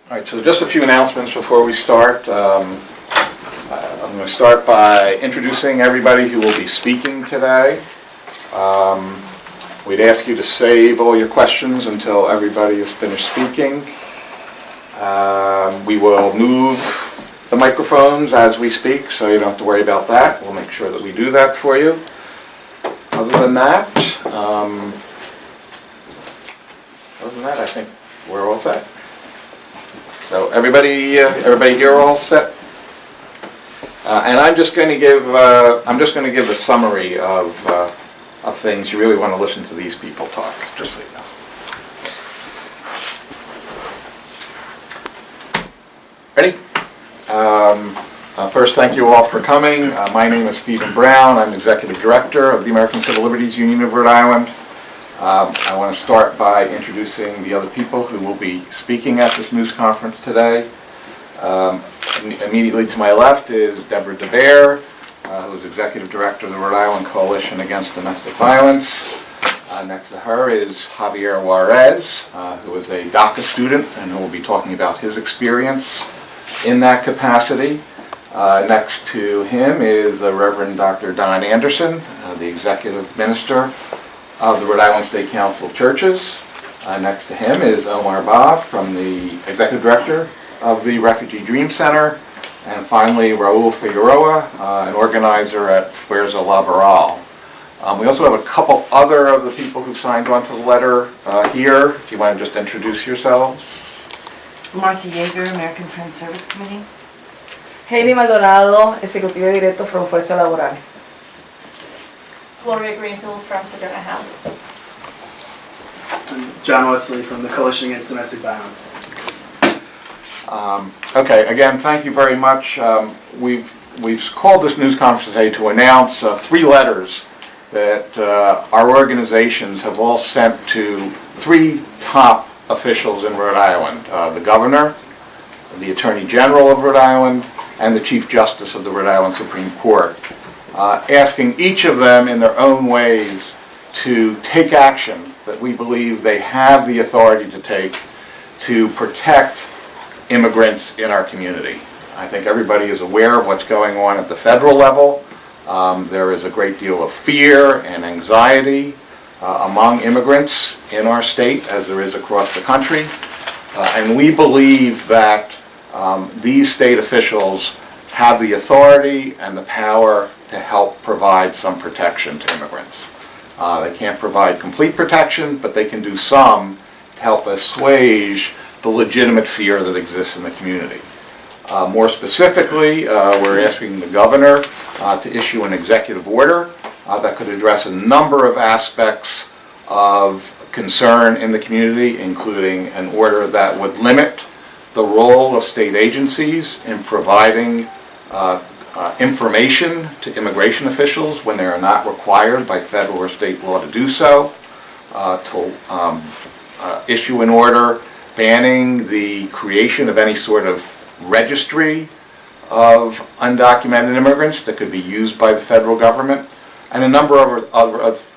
All right, so just a few announcements before we start. I'm going to start by introducing everybody who will be speaking today. We'd ask you to save all your questions until everybody is finished speaking. We will move the microphones as we speak, so you don't have to worry about that. We'll make sure that we do that for you. Other than that, I think we're all set. So everybody here all set? And I'm just going to give a summary of things. You really want to listen to these people talk, just so you know. Ready? First, thank you all for coming. My name is Stephen Brown. I'm Executive Director of the American Civil Liberties Union of Rhode Island. I want to start by introducing the other people who will be speaking at this news conference today. Immediately to my left is Debra DeBear, who is Executive Director of the Rhode Island Coalition Against Domestic Violence. Next to her is Javier Juarez, who is a DACA student and who will be talking about his experience in that capacity. Next to him is Reverend Dr. the Executive Minister of the Rhode Island State Council of Churches. Next to him is Omar Bah, from the Executive Director of the Refugee Dream Center. And finally, Wilfred Figueroa, an organizer at Fuerza Laboral. We also have a couple other of the people who signed on to the letter here. If you want to just introduce yourselves. Martha Yeager, American Friends Service Committee. Heidi Maldonado, Ejecutiva Directo from Fuerza Laboral. Florencia Greenhill from Sedona House. I'm John Wesley from the Coalition Against Domestic Violence. Okay, again, thank you very much. We've called this news conference today to announce 3 letters that our organizations have all sent to 3 top officials in Rhode Island. The Governor, the Attorney General of Rhode Island, and the Chief Justice of the Rhode Island Supreme Court, asking each of them in their own ways to take action that we believe they have the authority to take to protect immigrants in our community. I think everybody is aware of what's going on at the federal level. There is a great deal of fear and anxiety among immigrants in our state, as there is across the country. And we believe that these state officials have the authority and the power to help provide some protection to immigrants. They can't provide complete protection, but they can do some to help assuage the legitimate fear that exists in the community. More specifically, we're asking the Governor to issue an executive order that could address a number of aspects of concern in the community, including an order that would limit the role of state agencies in providing information to immigration officials when they are not required by federal or state law to do so, to issue an order banning the creation of any sort of registry of undocumented immigrants that could be used by the federal government, and a number of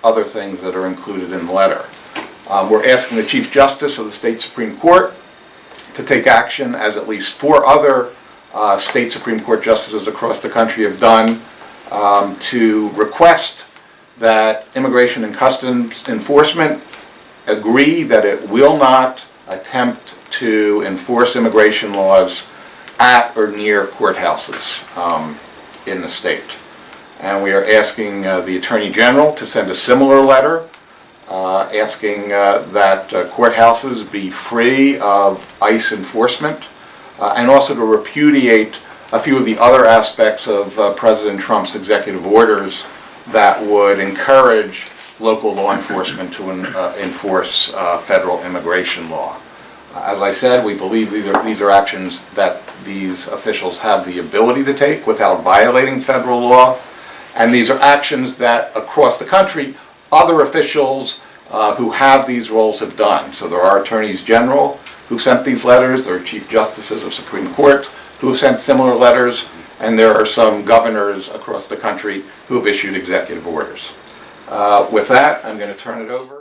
other things that are included in the letter. We're asking the Chief Justice of the State Supreme Court to take action, as at least 4 other state Supreme Court justices across the country have done, to request that Immigration and Customs Enforcement agree that it will not attempt to enforce immigration laws at or near courthouses in the state. And we are asking the Attorney General to send a similar letter asking that courthouses be free of ICE enforcement, and also to repudiate a few of the other aspects of President Trump's executive orders that would encourage local law enforcement to enforce federal immigration law. As I said, we believe these are actions that these officials have the ability to take without violating federal law, and these are actions that across the country other officials who have these roles have done. So there are attorneys general who sent these letters, there are chief justices of Supreme Court who have sent similar letters, and there are some governors across the country who have issued executive orders. With that, I'm going to turn it over.